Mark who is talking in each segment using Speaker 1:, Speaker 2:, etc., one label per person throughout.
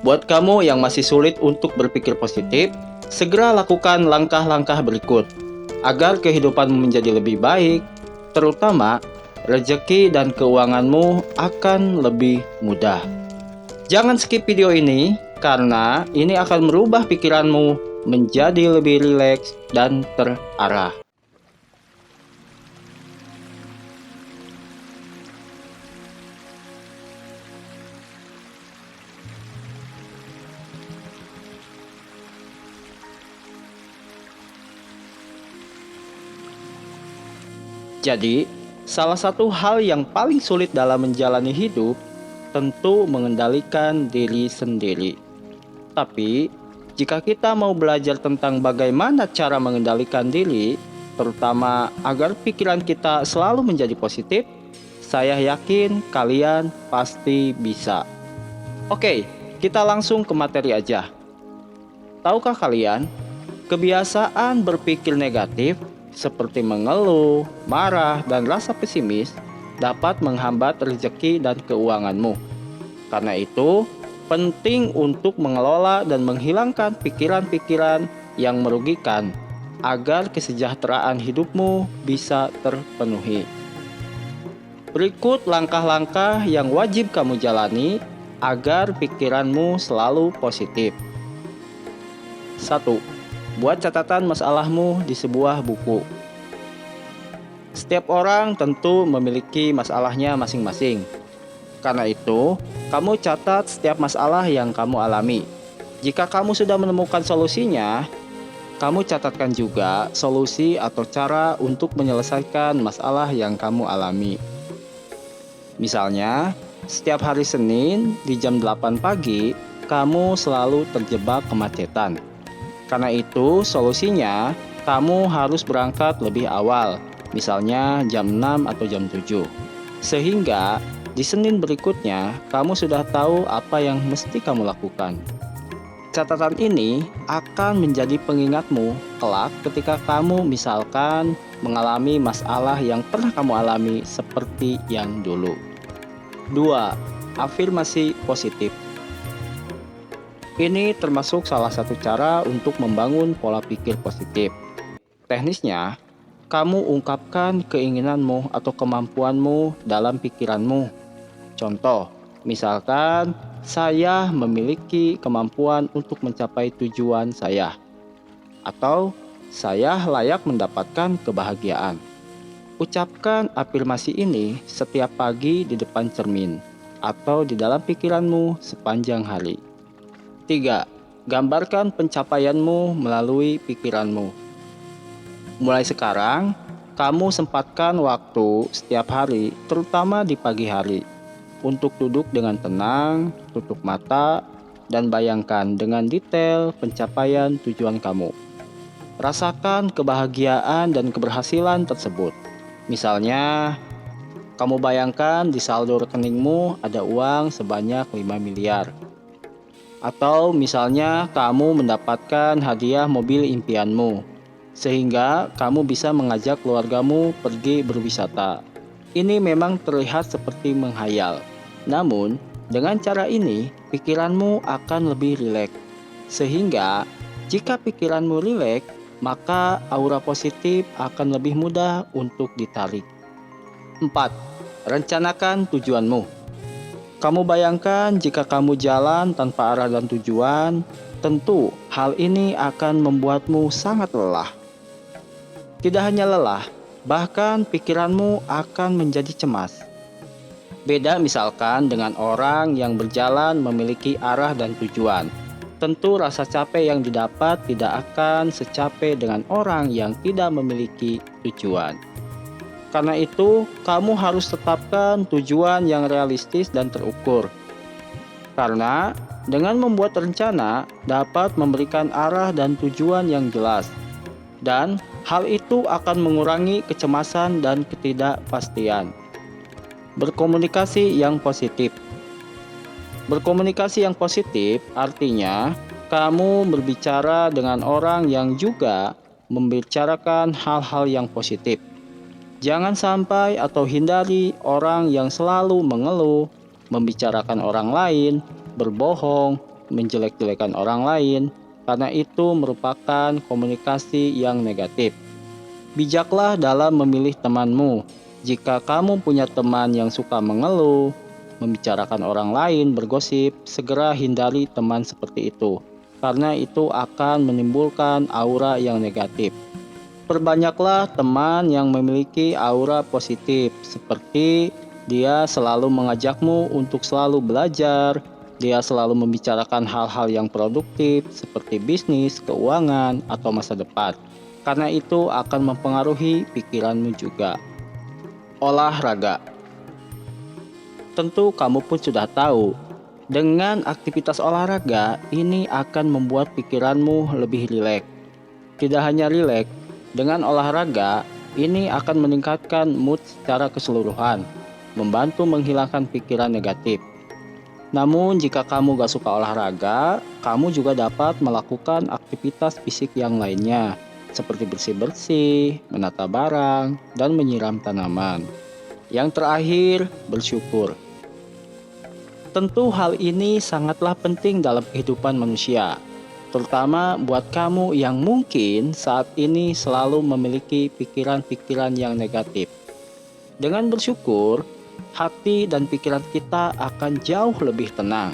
Speaker 1: Buat kamu yang masih sulit untuk berpikir positif, segera lakukan langkah-langkah berikut agar kehidupanmu menjadi lebih baik, terutama rezeki dan keuanganmu akan lebih mudah. Jangan skip video ini karena ini akan merubah pikiranmu menjadi lebih rileks dan terarah. Jadi, salah satu hal yang paling sulit dalam menjalani hidup tentu mengendalikan diri sendiri. Tapi, jika kita mau belajar tentang bagaimana cara mengendalikan diri, terutama agar pikiran kita selalu menjadi positif, saya yakin kalian pasti bisa. Oke, kita langsung ke materi aja. Tahukah kalian, kebiasaan berpikir negatif seperti mengeluh, marah, dan rasa pesimis dapat menghambat rezeki dan keuanganmu. Karena itu, penting untuk mengelola dan menghilangkan pikiran-pikiran yang merugikan agar kesejahteraan hidupmu bisa terpenuhi. Berikut langkah-langkah yang wajib kamu jalani agar pikiranmu selalu positif. 1. Buat catatan masalahmu di sebuah buku. Setiap orang tentu memiliki masalahnya masing-masing. Karena itu, kamu catat setiap masalah yang kamu alami. Jika kamu sudah menemukan solusinya, kamu catatkan juga solusi atau cara untuk menyelesaikan masalah yang kamu alami. Misalnya, setiap hari Senin di jam 8 pagi, kamu selalu terjebak kemacetan. Karena itu, solusinya, kamu harus berangkat lebih awal, misalnya jam 6 atau jam 7. Sehingga, di Senin berikutnya, kamu sudah tahu apa yang mesti kamu lakukan. Catatan ini akan menjadi pengingatmu kelak ketika kamu misalkan mengalami masalah yang pernah kamu alami seperti yang dulu. 2. Afirmasi positif. Ini termasuk salah satu cara untuk membangun pola pikir positif. Teknisnya, kamu ungkapkan keinginanmu atau kemampuanmu dalam pikiranmu. Contoh, misalkan saya memiliki kemampuan untuk mencapai tujuan saya. Atau saya layak mendapatkan kebahagiaan. Ucapkan afirmasi ini setiap pagi di depan cermin atau di dalam pikiranmu sepanjang hari. 3. Gambarkan pencapaianmu melalui pikiranmu. Mulai sekarang, kamu sempatkan waktu setiap hari, terutama di pagi hari, untuk duduk dengan tenang, tutup mata, dan bayangkan dengan detail pencapaian tujuan kamu. Rasakan kebahagiaan dan keberhasilan tersebut. Misalnya, kamu bayangkan di saldo rekeningmu ada uang sebanyak 5 miliar. Atau misalnya kamu mendapatkan hadiah mobil impianmu, sehingga kamu bisa mengajak keluargamu pergi berwisata. Ini memang terlihat seperti menghayal. Namun, dengan cara ini, pikiranmu akan lebih rileks. Sehingga, jika pikiranmu rileks, maka aura positif akan lebih mudah untuk ditarik. 4. Rencanakan tujuanmu. Kamu bayangkan jika kamu jalan tanpa arah dan tujuan, tentu hal ini akan membuatmu sangat lelah. Tidak hanya lelah, bahkan pikiranmu akan menjadi cemas. Beda misalkan dengan orang yang berjalan memiliki arah dan tujuan. Tentu rasa capek yang didapat tidak akan secapek dengan orang yang tidak memiliki tujuan. Karena itu, kamu harus tetapkan tujuan yang realistis dan terukur. Karena dengan membuat rencana dapat memberikan arah dan tujuan yang jelas. Dan hal itu akan mengurangi kecemasan dan ketidakpastian. Berkomunikasi yang positif. Berkomunikasi yang positif artinya kamu berbicara dengan orang yang juga membicarakan hal-hal yang positif. Jangan sampai atau hindari orang yang selalu mengeluh, membicarakan orang lain, berbohong, menjelek-jelekan orang lain, karena itu merupakan komunikasi yang negatif. Bijaklah dalam memilih temanmu. Jika kamu punya teman yang suka mengeluh, membicarakan orang lain, bergosip, segera hindari teman seperti itu, karena itu akan menimbulkan aura yang negatif. Perbanyaklah teman yang memiliki aura positif, seperti dia selalu mengajakmu untuk selalu belajar, dia selalu membicarakan hal-hal yang produktif seperti bisnis, keuangan, atau masa depan. Karena itu akan mempengaruhi pikiranmu juga. Olahraga. Tentu kamu pun sudah tahu, dengan aktivitas olahraga ini akan membuat pikiranmu lebih rileks. Tidak hanya rileks, dengan olahraga ini akan meningkatkan mood secara keseluruhan, membantu menghilangkan pikiran negatif. Namun jika kamu gak suka olahraga, kamu juga dapat melakukan aktivitas fisik yang lainnya, seperti bersih-bersih, menata barang, dan menyiram tanaman. Yang terakhir, bersyukur. Tentu hal ini sangatlah penting dalam kehidupan manusia, terutama buat kamu yang mungkin saat ini selalu memiliki pikiran-pikiran yang negatif. Dengan bersyukur, hati dan pikiran kita akan jauh lebih tenang.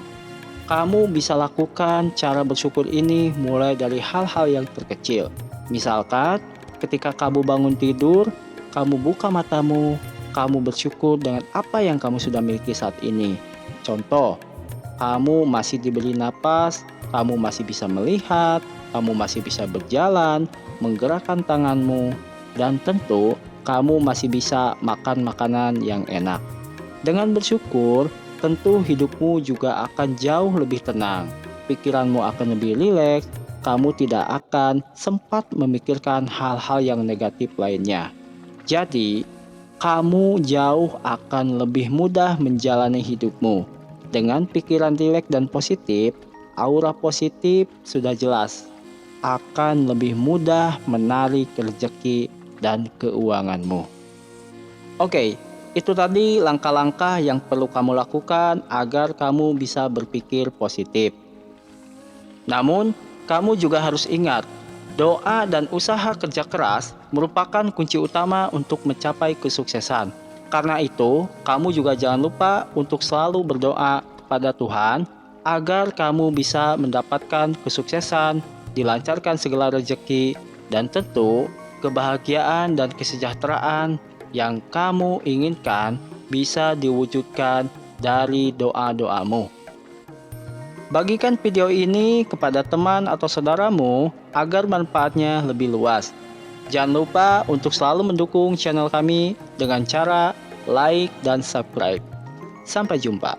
Speaker 1: Kamu bisa lakukan cara bersyukur ini mulai dari hal-hal yang terkecil. Misalkan, ketika kamu bangun tidur, kamu buka matamu, kamu bersyukur dengan apa yang kamu sudah miliki saat ini. Contoh, kamu masih diberi napas, kamu masih bisa melihat, kamu masih bisa berjalan, menggerakkan tanganmu, dan tentu kamu masih bisa makan makanan yang enak. Dengan bersyukur, tentu hidupmu juga akan jauh lebih tenang. Pikiranmu akan lebih rileks, kamu tidak akan sempat memikirkan hal-hal yang negatif lainnya. Jadi, kamu jauh akan lebih mudah menjalani hidupmu. Dengan pikiran rileks dan positif, aura positif sudah jelas akan lebih mudah menarik rezeki dan keuanganmu. Oke, itu tadi langkah-langkah yang perlu kamu lakukan agar kamu bisa berpikir positif. Namun, kamu juga harus ingat, doa dan usaha kerja keras merupakan kunci utama untuk mencapai kesuksesan. Karena itu, kamu juga jangan lupa untuk selalu berdoa kepada Tuhan agar kamu bisa mendapatkan kesuksesan, dilancarkan segala rezeki, dan tentu kebahagiaan dan kesejahteraan yang kamu inginkan bisa diwujudkan dari doa-doamu. Bagikan video ini kepada teman atau saudaramu agar manfaatnya lebih luas. Jangan lupa untuk selalu mendukung channel kami dengan cara like dan subscribe. Sampai jumpa.